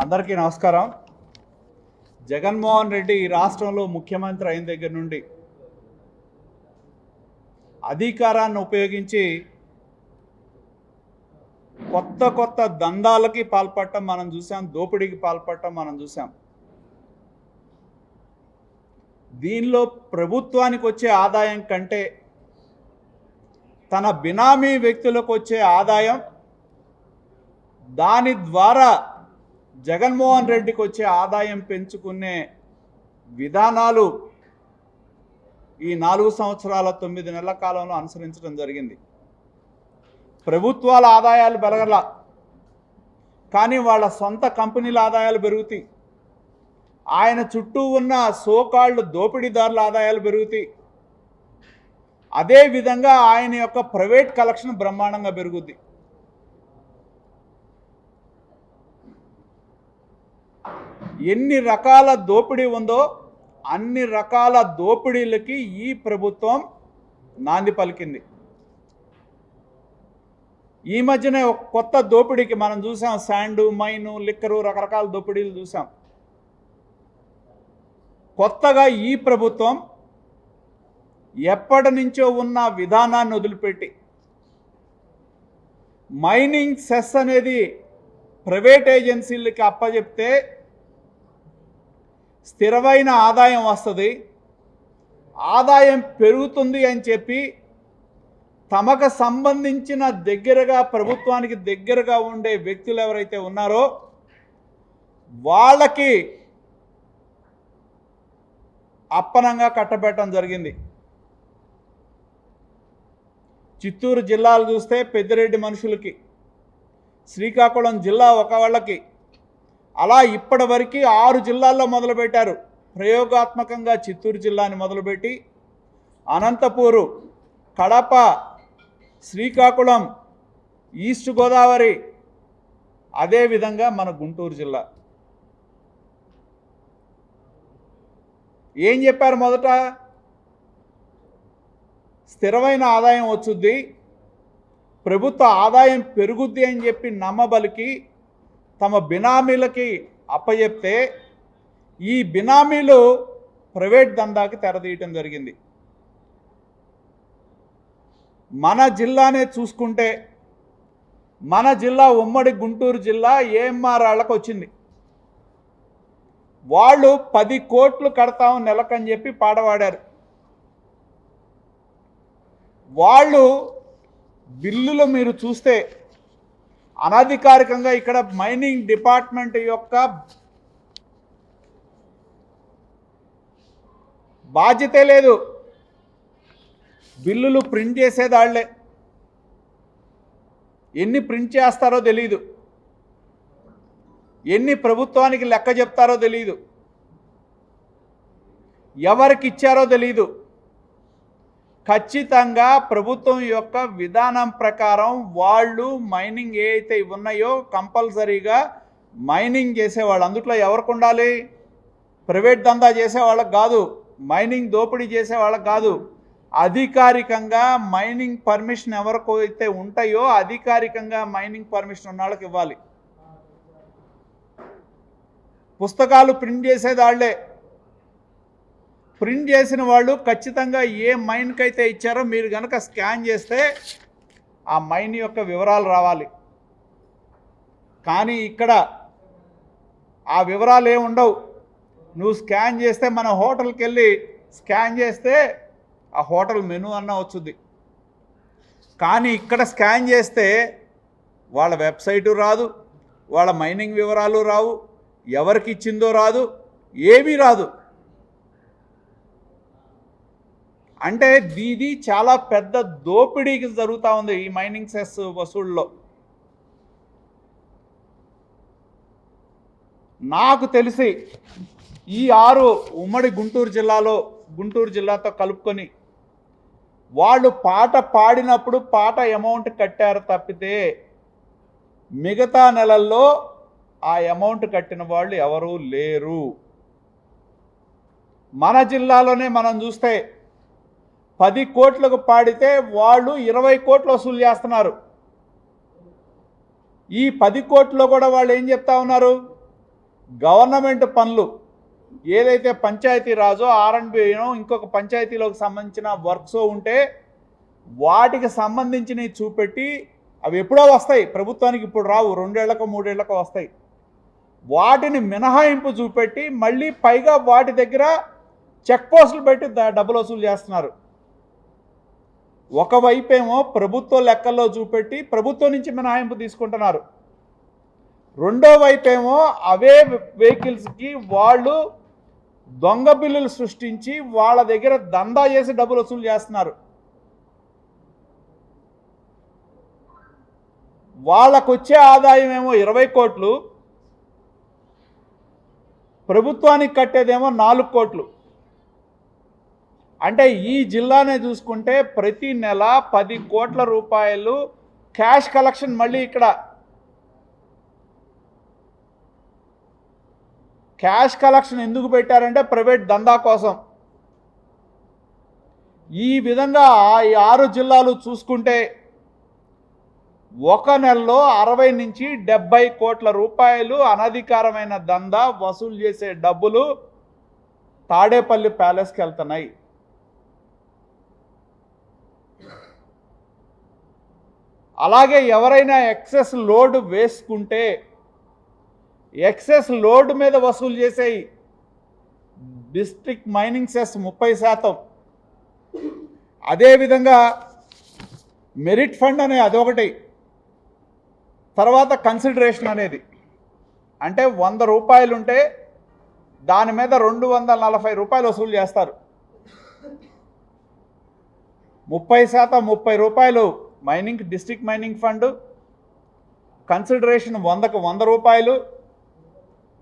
అందరికీ నమస్కారం. జగన్మోహన్ రెడ్డి ఈ రాష్ట్రంలో ముఖ్యమంత్రి అయిన దగ్గర నుండి అధికారాన్ని ఉపయోగించి కొత్త దందాలకి పాల్పడటం మనం చూసాం, దోపిడీకి పాల్పడటం మనం చూసాం. దీనిలో ప్రభుత్వానికి వచ్చే ఆదాయం కంటే తన బినామీ వ్యక్తులకు వచ్చే ఆదాయం, దాని ద్వారా జగన్మోహన్ రెడ్డికి వచ్చే ఆదాయం పెంచుకునే విధానాలు ఈ 4 సంవత్సరాల 9 నెలల కాలంలో అనుసరించడం జరిగింది. ప్రభుత్వాల ఆదాయాలు పెరగల, కానీ వాళ్ళ సొంత కంపెనీల ఆదాయాలు పెరుగుతాయి. ఆయన చుట్టూ ఉన్న సోకాల్డ్ దోపిడీదారుల ఆదాయాలు పెరుగుతాయి. అదేవిధంగా ఆయన యొక్క ప్రైవేట్ కలెక్షన్ బ్రహ్మాండంగా పెరుగుద్ది. ఎన్ని రకాల దోపిడీ ఉందో అన్ని రకాల దోపిడీలకి ఈ ప్రభుత్వం నాంది పలికింది. ఈ మధ్యనే ఒక కొత్త దోపిడీకి మనం చూసాం. శాండు, మైను, లిక్కరు, రకరకాల దోపిడీలు చూసాం. కొత్తగా ఈ ప్రభుత్వం ఎప్పటి నుంచో ఉన్న విధానాన్ని వదిలిపెట్టి మైనింగ్ సెస్ అనేది ప్రైవేట్ ఏజెన్సీలకి అప్పచెప్తే స్థిరమైన ఆదాయం వస్తుంది, ఆదాయం పెరుగుతుంది అని చెప్పి తమకు సంబంధించిన దగ్గరగా, ప్రభుత్వానికి దగ్గరగా ఉండే వ్యక్తులు ఎవరైతే ఉన్నారో వాళ్ళకి అప్పనంగా కట్టబెట్టడం జరిగింది. చిత్తూరు జిల్లాలు చూస్తే పెద్దిరెడ్డి మనుషులకి, శ్రీకాకుళం జిల్లా ఒక వాళ్ళకి, అలా ఇప్పటివరకు 6 జిల్లాల్లో మొదలుపెట్టారు. ప్రయోగాత్మకంగా చిత్తూరు జిల్లాని మొదలుపెట్టి అనంతపూరు, కడప, శ్రీకాకుళం, ఈస్ట్ గోదావరి, అదేవిధంగా మన గుంటూరు జిల్లా. ఏం చెప్పారు? మొదట స్థిరమైన ఆదాయం వచ్చుద్ది, ప్రభుత్వ ఆదాయం పెరుగుద్ది అని చెప్పి నమ్మబలికి తమ బినామీలకి అప్పచెప్తే ఈ బినామీలు ప్రైవేట్ దందాకి తెరదీయటం జరిగింది. మన జిల్లానే చూసుకుంటే మన జిల్లా ఉమ్మడి గుంటూరు జిల్లా ఏఎంఆర్ వాళ్ళకు వచ్చింది. వాళ్ళు 10 కోట్లు కడతాం నెలకని చెప్పి పాడవాడారు. వాళ్ళు బిల్లులు మీరు చూస్తే అనధికారికంగా ఇక్కడ మైనింగ్ డిపార్ట్మెంట్ యొక్క బాధ్యతే లేదు. బిల్లులు ప్రింట్ చేసేదాళ్లే, ఎన్ని ప్రింట్ చేస్తారో తెలియదు, ఎన్ని ప్రభుత్వానికి లెక్క చెప్తారో తెలియదు, ఎవరికి ఇచ్చారో తెలియదు. ఖచ్చితంగా ప్రభుత్వం యొక్క విధానం ప్రకారం వాళ్ళు మైనింగ్ ఏ అయితే ఉన్నాయో కంపల్సరీగా మైనింగ్ చేసేవాళ్ళు, అందుట్లో ఎవరికి ఉండాలి? ప్రైవేట్ దందా చేసేవాళ్ళకి కాదు, మైనింగ్ దోపిడీ చేసేవాళ్ళకి కాదు. అధికారికంగా మైనింగ్ పర్మిషన్ ఎవరికైతే ఉంటాయో అధికారికంగా మైనింగ్ పర్మిషన్ ఉన్న వాళ్ళకి ఇవ్వాలి. పుస్తకాలు ప్రింట్ చేసేదాళ్లే, ప్రింట్ చేసిన వాళ్ళు ఖచ్చితంగా ఏ మైన్కి అయితే ఇచ్చారో మీరు కనుక స్కాన్ చేస్తే ఆ మైన్ యొక్క వివరాలు రావాలి. కానీ ఇక్కడ ఆ వివరాలు ఏమి ఉండవు. నువ్వు స్కాన్ చేస్తే మన హోటల్కి వెళ్ళి స్కాన్ చేస్తే ఆ హోటల్ మెనూ అన్న వచ్చుద్ది. కానీ ఇక్కడ స్కాన్ చేస్తే వాళ్ళ వెబ్సైటు రాదు, వాళ్ళ మైనింగ్ వివరాలు రావు, ఎవరికి ఇచ్చిందో రాదు, ఏమీ రాదు. అంటే ఇది చాలా పెద్ద దోపిడీకి జరుగుతూ ఉంది ఈ మైనింగ్ సెస్ వసూళ్ళలో. నాకు తెలిసి ఈ 6 ఉమ్మడి గుంటూరు జిల్లాలో, గుంటూరు జిల్లాతో కలుపుకొని వాళ్ళు పాట పాడినప్పుడు పాట అమౌంట్ కట్టారు తప్పితే మిగతా నెలల్లో ఆ అమౌంట్ కట్టిన వాళ్ళు ఎవరూ లేరు. మన జిల్లాలోనే మనం చూస్తే 10 కోట్లకు పాడితే వాళ్ళు 20 కోట్లు వసూలు చేస్తున్నారు. ఈ 10 కోట్లలో కూడా వాళ్ళు ఏం చెప్తా ఉన్నారు? గవర్నమెంట్ పనులు ఏదైతే పంచాయతీ రాజో ఆర్ఎండ్బినో ఇంకొక పంచాయతీలోకి సంబంధించిన వర్క్స్ ఉంటే వాటికి సంబంధించినవి చూపెట్టి అవి ఎప్పుడో వస్తాయి, ప్రభుత్వానికి ఇప్పుడు రావు, 2 ఏళ్లకో 3 ఏళ్లకో వస్తాయి. వాటిని మినహాయింపు చూపెట్టి మళ్ళీ పైగా వాటి దగ్గర చెక్ పోస్టులు పెట్టి డబ్బులు వసూలు చేస్తున్నారు. ఒకవైపేమో ప్రభుత్వ లెక్కల్లో చూపెట్టి ప్రభుత్వం నుంచి మినహాయింపు తీసుకుంటున్నారు, రెండో వైపేమో అవే వెహికల్స్కి వాళ్ళు దొంగ బిల్లులు సృష్టించి వాళ్ళ దగ్గర దందా చేసి డబ్బులు వసూలు చేస్తున్నారు. వాళ్ళకు వచ్చే ఆదాయం ఏమో 20 కోట్లు, ప్రభుత్వానికి కట్టేదేమో 4 కోట్లు. అంటే ఈ జిల్లానే చూసుకుంటే ప్రతి నెల 10 కోట్ల రూపాయలు క్యాష్ కలెక్షన్. మళ్ళీ ఇక్కడ క్యాష్ కలెక్షన్ ఎందుకు పెట్టారంటే ప్రైవేట్ దందా కోసం. ఈ విధంగా ఈ 6 జిల్లాలు చూసుకుంటే ఒక నెలలో 60 నుంచి 70 కోట్ల రూపాయలు అనధికారమైన దందా వసూలు చేసే డబ్బులు తాడేపల్లి ప్యాలెస్కి వెళ్తున్నాయి. అలాగే ఎవరైనా ఎక్సెస్ లోడ్ వేసుకుంటే ఎక్సెస్ లోడ్ మీద వసూలు చేసేయి డిస్ట్రిక్ట్ మైనింగ్ సెస్ 30%. అదేవిధంగా మెరిట్ ఫండ్ అనే అదొకటి, తర్వాత కన్సిడరేషన్ అనేది. అంటే 100 రూపాయలు ఉంటే దాని మీద 240 రూపాయలు వసూలు చేస్తారు. 30% 30 రూపాయలు mining district mining fund, consideration 100కు 100 రూపాయలు,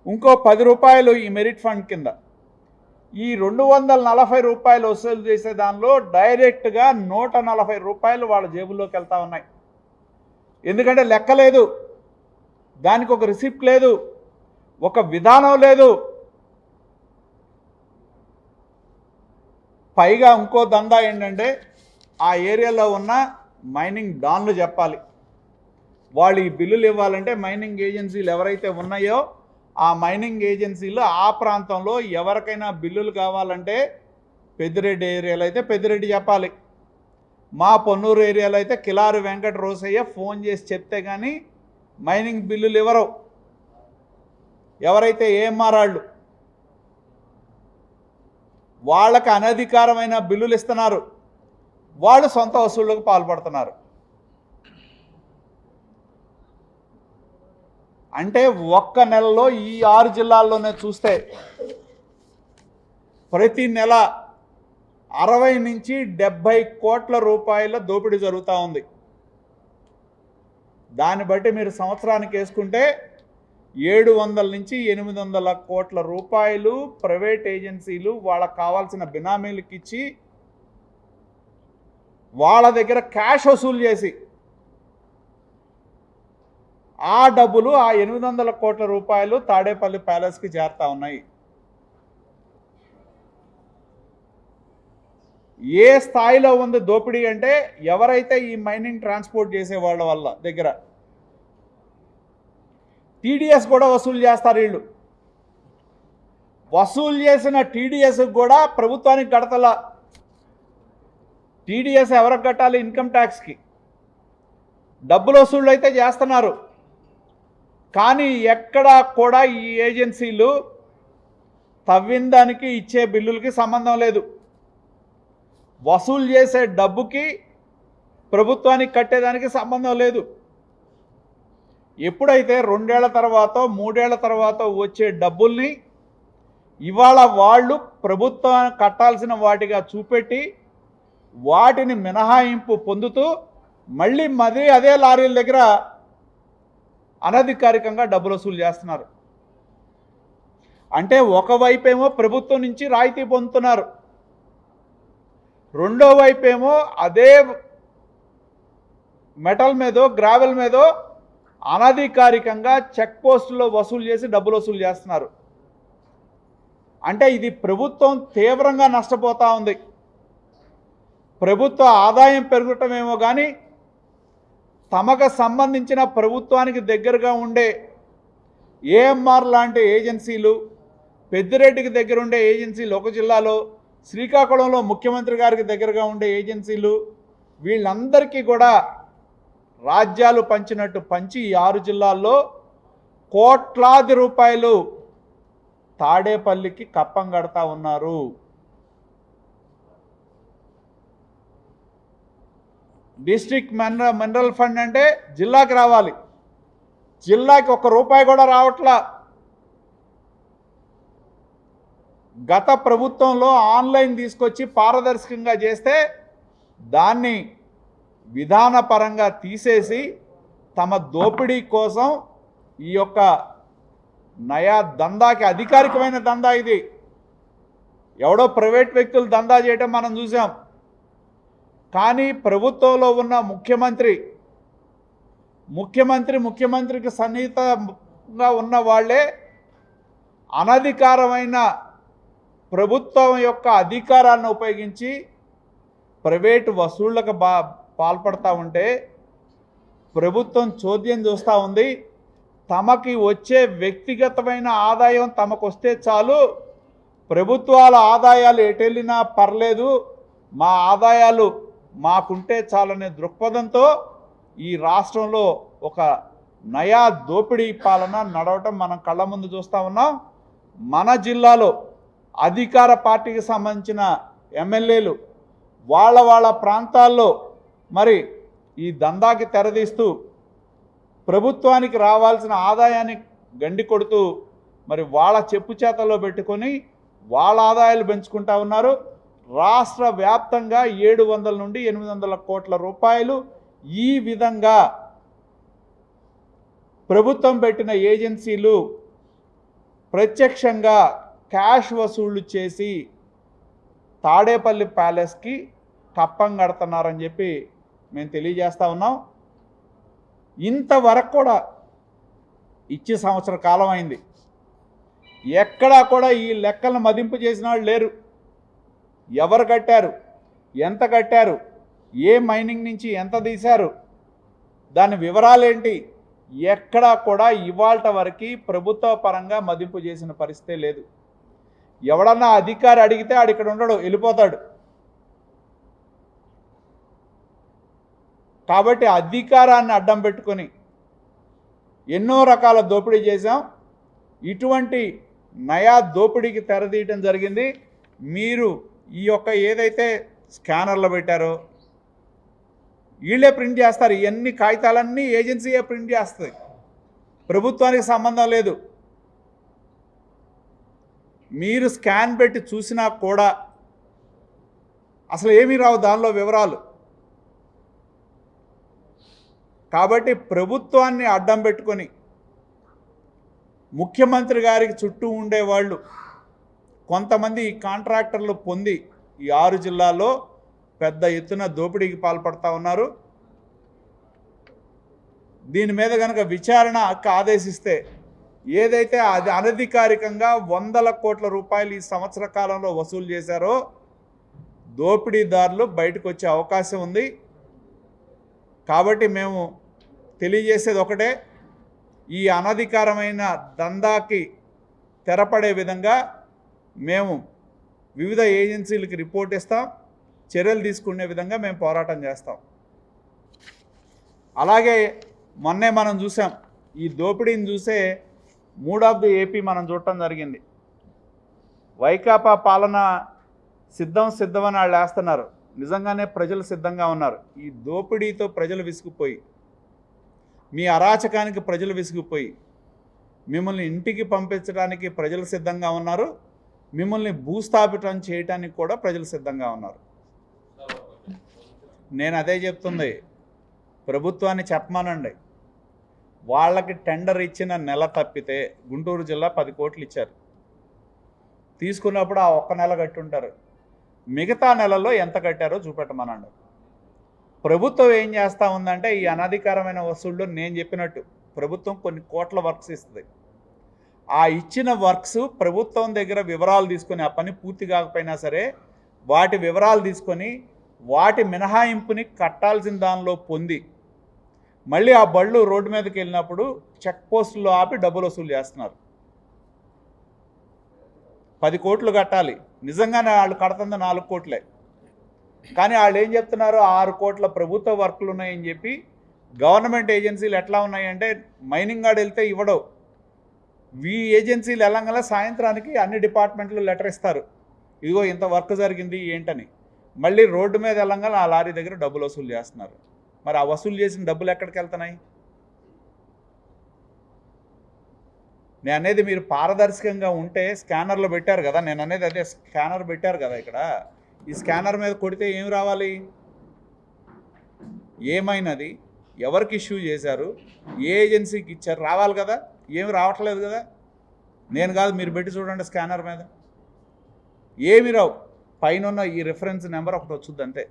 ఇంకో 10 రూపాయలు ఈ మెరిట్ ఫండ్ కింద. ఈ 240 రూపాయలు వసూలు చేసే దానిలో డైరెక్ట్గా 140 రూపాయలు వాళ్ళ జేబుల్లోకి వెళ్తూ ఉన్నాయి. ఎందుకంటే లెక్క లేదు, దానికి ఒక రిసిప్ట్ లేదు, ఒక విధానం లేదు. పైగా ఇంకో దందా ఏంటంటే ఆ ఏరియాలో ఉన్న మైనింగ్ డాన్లు చెప్పాలి. వాళ్ళు ఈ బిల్లులు ఇవ్వాలంటే మైనింగ్ ఏజెన్సీలు ఎవరైతే ఉన్నాయో ఆ మైనింగ్ ఏజెన్సీలు ఆ ప్రాంతంలో ఎవరికైనా బిల్లులు కావాలంటే పెద్దిరెడ్డి ఏరియాలో అయితే పెద్దిరెడ్డి చెప్పాలి, మా పొన్నూరు ఏరియాలో అయితే కిలారి వెంకట రోసయ్య ఫోన్ చేసి చెప్తే కానీ మైనింగ్ బిల్లులు ఇవ్వరు. ఎవరైతే ఏఎంఆర్ వాళ్ళకి అనధికారమైన బిల్లులు ఇస్తున్నారు, వాళ్ళు సొంత వసూళ్లకు పాల్పడుతున్నారు. అంటే ఒక్క నెలలో ఈ 6 జిల్లాల్లోనే చూస్తే ప్రతి నెల 60 నుంచి 70 కోట్ల రూపాయల దోపిడీ జరుగుతూ ఉంది. దాన్ని బట్టి మీరు సంవత్సరానికి వేసుకుంటే 700 నుంచి 800 కోట్ల రూపాయలు ప్రైవేట్ ఏజెన్సీలు వాళ్ళకు కావాల్సిన బినామీలకు ఇచ్చి వాళ్ళ దగ్గర క్యాష్ వసూలు చేసి ఆ డబ్బులు ఆ 800 కోట్ల రూపాయలు తాడేపల్లి ప్యాలెస్కి చేరుతా ఉన్నాయి. ఏ స్థాయిలో ఉంది దోపిడీ అంటే ఎవరైతే ఈ మైనింగ్ ట్రాన్స్పోర్ట్ చేసే వాళ్ళ వల్ల దగ్గర టీడీఎస్ కూడా వసూలు చేస్తారు. వీళ్ళు వసూలు చేసిన టీడీఎస్ కూడా ప్రభుత్వానికి కడతల. టీడీఎస్ ఎవరికి కట్టాలి? ఇన్కమ్ ట్యాక్స్కి. డబ్బులు వసూళ్ళు అయితే చేస్తున్నారు, కానీ ఎక్కడా కూడా ఈ ఏజెన్సీలు తవ్విన దానికి ఇచ్చే బిల్లులకి సంబంధం లేదు. వసూలు చేసే డబ్బుకి ప్రభుత్వానికి కట్టేదానికి సంబంధం లేదు. ఎప్పుడైతే 2 ఏళ్ల తర్వాత 3 ఏళ్ల తర్వాత వచ్చే డబ్బుల్ని ఇవాళ వాళ్ళు ప్రభుత్వం కట్టాల్సిన వాటిగా చూపెట్టి వాటిని మినహాయింపు పొందుతూ మళ్ళీ అదే లారీల దగ్గర అనధికారికంగా డబ్బులు వసూలు చేస్తున్నారు. అంటే ఒకవైపేమో ప్రభుత్వం నుంచి రాయితీ పొందుతున్నారు, రెండో వైపేమో అదే మెటల్ మీదో గ్రావెల్ మీదో అనధికారికంగా చెక్ పోస్టుల్లో వసూలు చేసి డబ్బులు వసూలు చేస్తున్నారు. అంటే ఇది ప్రభుత్వం తీవ్రంగా నష్టపోతూ ఉంది. ప్రభుత్వ ఆదాయం పెరగటమేమో కానీ తమకు సంబంధించిన ప్రభుత్వానికి దగ్గరగా ఉండే ఏఎంఆర్ లాంటి ఏజెన్సీలు, పెద్దిరెడ్డికి దగ్గర ఉండే ఏజెన్సీలు ఒక జిల్లాలో, శ్రీకాకుళంలో ముఖ్యమంత్రి గారికి దగ్గరగా ఉండే ఏజెన్సీలు, వీళ్ళందరికీ కూడా రాజ్యాలు పంచినట్టు పంచి ఈ 6 జిల్లాల్లో కోట్లాది రూపాయలు తాడేపల్లికి కప్పం కడతా ఉన్నారు. డిస్ట్రిక్ట్ మినరల్ ఫండ్ అంటే జిల్లాకి రావాలి, జిల్లాకి ₹1 కూడా రావట్లా. గత ప్రభుత్వంలో ఆన్లైన్ తీసుకొచ్చి పారదర్శకంగా చేస్తే దాన్ని విధానపరంగా తీసేసి తమ దోపిడీ కోసం ఈ యొక్క నయా దందాకి, అధికారికమైన దందా ఇది, ఎవడో ప్రైవేట్ వ్యక్తులు దందా చేయటం మనం చూసాం. కానీ ప్రభుత్వంలో ఉన్న ముఖ్యమంత్రికి సన్నిహితంగా ఉన్న వాళ్ళే అనధికారమైన ప్రభుత్వం యొక్క అధికారాన్ని ఉపయోగించి ప్రైవేటు వసూళ్లకు పాల్పడతా ఉంటే ప్రభుత్వం చోద్యం చూస్తూ ఉంది. తమకి వచ్చే వ్యక్తిగతమైన ఆదాయం తమకు వస్తే చాలు, ప్రభుత్వాల ఆదాయాలు ఎటెళ్ళినా పర్లేదు, మా ఆదాయాలు మాకుంటే చాలనే దృక్పథంతో ఈ రాష్ట్రంలో ఒక నయా దోపిడీ పాలన నడవటం మనం కళ్ళ ముందు చూస్తూ ఉన్నాం. మన జిల్లాలో అధికార పార్టీకి సంబంధించిన ఎమ్మెల్యేలు వాళ్ళ ప్రాంతాల్లో మరి ఈ దందాకి తెరదీస్తూ ప్రభుత్వానికి రావాల్సిన ఆదాయాన్ని గండి కొడుతూ మరి వాళ్ళ చెప్పు చేతల్లో పెట్టుకొని వాళ్ళ ఆదాయాలు పెంచుకుంటా ఉన్నారు. రాష్ట్ర వ్యాప్తంగా 700 నుండి 800 కోట్ల రూపాయలు ఈ విధంగా ప్రభుత్వం పెట్టిన ఏజెన్సీలు ప్రత్యక్షంగా క్యాష్ వసూళ్లు చేసి తాడేపల్లి ప్యాలెస్కి కప్పం కడుతున్నారని చెప్పి మేము తెలియజేస్తా ఉన్నాం. ఇంతవరకు కూడా ఇచ్చి సంవత్సర కాలం అయింది, ఎక్కడా కూడా ఈ లెక్కలను మదింపు చేసిన వాళ్ళు లేరు. ఎవరు కట్టారు, ఎంత కట్టారు, ఏ మైనింగ్ నుంచి ఎంత తీశారు, దాని వివరాలేంటి, ఎక్కడా కూడా ఇవాల్టి వరకు ప్రభుత్వ పరంగా మదింపు చేసిన పరిస్థితే లేదు. ఎవడన్నా అధికారి అడిగితే ఆడు ఇక్కడ ఉండడు, వెళ్ళిపోతాడు. కాబట్టి అధికారాన్ని అడ్డం పెట్టుకొని ఎన్నో రకాల దోపిడీ చేశాం. ఇటువంటి నయా దోపిడీకి తెరదీయటం జరిగింది. మీరు ఈ యొక్క ఏదైతే స్కానర్లు పెట్టారో వీళ్ళే ప్రింట్ చేస్తారు, ఇవన్నీ కాగితాలన్నీ ఏజెన్సీయే ప్రింట్ చేస్తుంది, ప్రభుత్వానికి సంబంధం లేదు. మీరు స్కాన్ పెట్టి చూసినా కూడా అసలు ఏమీ రావు దానిలో వివరాలు. కాబట్టి ప్రభుత్వాన్ని అడ్డం పెట్టుకొని ముఖ్యమంత్రి గారికి చుట్టూ ఉండేవాళ్ళు కొంతమంది కాంట్రాక్టర్లు పొంది ఈ 6 జిల్లాల్లో పెద్ద ఎత్తున దోపిడీకి పాల్పడతా ఉన్నారు. దీని మీద కనుక విచారణ ఆదేశిస్తే ఏదైతే అది అనధికారికంగా 100 కోట్ల రూపాయలు ఈ సంవత్సర కాలంలో వసూలు చేశారో దోపిడీదారులు బయటకు వచ్చే అవకాశం ఉంది. కాబట్టి మేము తెలియజేసేది ఒకటే, ఈ అనధికారమైన దందాకి తెరపడే విధంగా మేము వివిధ ఏజెన్సీలకు రిపోర్ట్ ఇస్తాం, చర్యలు తీసుకునే విధంగా మేము పోరాటం చేస్తాం. అలాగే మొన్నే మనం చూసాం, ఈ దోపిడీని చూసే మూడ్ ఆఫ్ ది ఏపీ మనం చూడటం జరిగింది. వైకాపా పాలన సిద్ధమని వాళ్ళు వేస్తున్నారు, నిజంగానే ప్రజలు సిద్ధంగా ఉన్నారు. ఈ దోపిడీతో ప్రజలు విసిగిపోయి, మీ అరాచకానికి ప్రజలు విసిగిపోయి మిమ్మల్ని ఇంటికి పంపించడానికి ప్రజలు సిద్ధంగా ఉన్నారు, మిమ్మల్ని భూస్థాపితం చేయడానికి కూడా ప్రజలు సిద్ధంగా ఉన్నారు. నేను అదే చెప్తుంది, ప్రభుత్వాన్ని చెప్పమానండి. వాళ్ళకి టెండర్ ఇచ్చిన నెల తప్పితే గుంటూరు జిల్లా 10 కోట్లు ఇచ్చారు, తీసుకున్నప్పుడు ఆ ఒక్క నెల కట్టుంటారు, మిగతా నెలల్లో ఎంత కట్టారో చూపెట్టమనండి. ప్రభుత్వం ఏం చేస్తూ ఉందంటే ఈ అనధికారమైన వసూళ్ళు నేను చెప్పినట్టు ప్రభుత్వం కొన్ని కోట్ల వర్క్స్ ఇస్తుంది. ఆ ఇచ్చిన వర్క్స్ ప్రభుత్వం దగ్గర వివరాలు తీసుకొని, ఆ పని పూర్తి కాకపోయినా సరే వాటి వివరాలు తీసుకొని వాటి మినహాయింపుని కట్టాల్సిన దానిలో పొంది మళ్ళీ ఆ బళ్ళు రోడ్డు మీదకి వెళ్ళినప్పుడు చెక్ పోస్టుల్లో ఆపి డబ్బులు వసూలు చేస్తున్నారు. 10 కోట్లు కట్టాలి, నిజంగానే వాళ్ళు కడుతుంది 4 కోట్లే. కానీ వాళ్ళు ఏం చెప్తున్నారు, 6 కోట్ల ప్రభుత్వ వర్కులు ఉన్నాయని చెప్పి గవర్నమెంట్ ఏజెన్సీలు ఎట్లా ఉన్నాయంటే మైనింగ్ గార్డ్ వెళ్తే ఇవ్వడవు. ఈ ఏజెన్సీలు వెళ్ళంగల సాయంత్రానికి అన్ని డిపార్ట్మెంట్లు లెటర్ ఇస్తారు, ఇదిగో ఇంత వర్క్ జరిగింది ఏంటని. మళ్ళీ రోడ్డు మీద వెళ్ళంగల ఆ లారీ దగ్గర డబ్బులు వసూలు చేస్తున్నారు. మరి ఆ వసూలు చేసిన డబ్బులు ఎక్కడికి వెళ్తున్నాయి? నేను అనేది మీరు పారదర్శకంగా ఉంటే స్కానర్లో పెట్టారు కదా, నేను అనేది అదే స్కానర్ పెట్టారు కదా ఇక్కడ. ఈ స్కానర్ మీద కొడితే ఏం రావాలి, ఏమైనది, ఎవరికి ఇష్యూ చేశారు, ఏ ఏజెన్సీకి ఇచ్చారు రావాలి కదా. ఏమి రావట్లేదు కదా. నేను కాదు, మీరు పెట్టి చూడండి స్కానర్ మీద ఏమి రావు. పైన ఈ రిఫరెన్స్ నెంబర్ ఒకటి వచ్చుద్ది అంతే.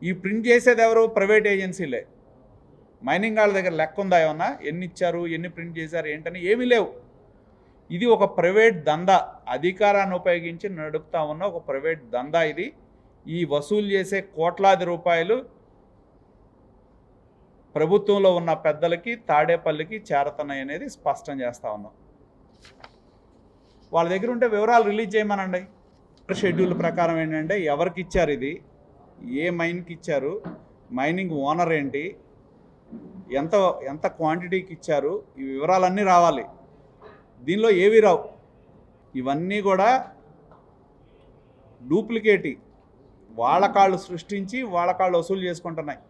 ఈ ప్రింట్ చేసేది ఎవరు? ప్రైవేట్ ఏజెన్సీలే. మైనింగ్ వాళ్ళ దగ్గర లెక్క ఉందా ఏమన్నా, ఎన్ని ఇచ్చారు, ఎన్ని ప్రింట్ చేశారు ఏంటని? ఏమీ లేవు. ఇది ఒక ప్రైవేట్ దందా, అధికారాన్ని ఉపయోగించి నడుపుతా ఉన్న ఒక ప్రైవేట్ దందా ఇది. ఈ వసూలు చేసే కోట్లాది రూపాయలు ప్రభుత్వంలో ఉన్న పెద్దలకి, తాడేపల్లికి చేరతున్నాయి అనేది స్పష్టం చేస్తూ ఉన్నాం. వాళ్ళ దగ్గర ఉంటే వివరాలు రిలీజ్ చేయమనండి. షెడ్యూల్ ప్రకారం ఏంటంటే ఎవరికి ఇచ్చారు, ఇది ఏ మైన్కి ఇచ్చారు, మైనింగ్ ఓనర్ ఏంటి, ఎంత ఎంత క్వాంటిటీకి ఇచ్చారు, ఈ వివరాలన్నీ రావాలి. దీనిలో ఏవి రావు. ఇవన్నీ కూడా డూప్లికేటీ, వాళ్ళ కాళ్ళు సృష్టించి వాళ్ళ కాళ్ళు వసూలు చేసుకుంటున్నాయి.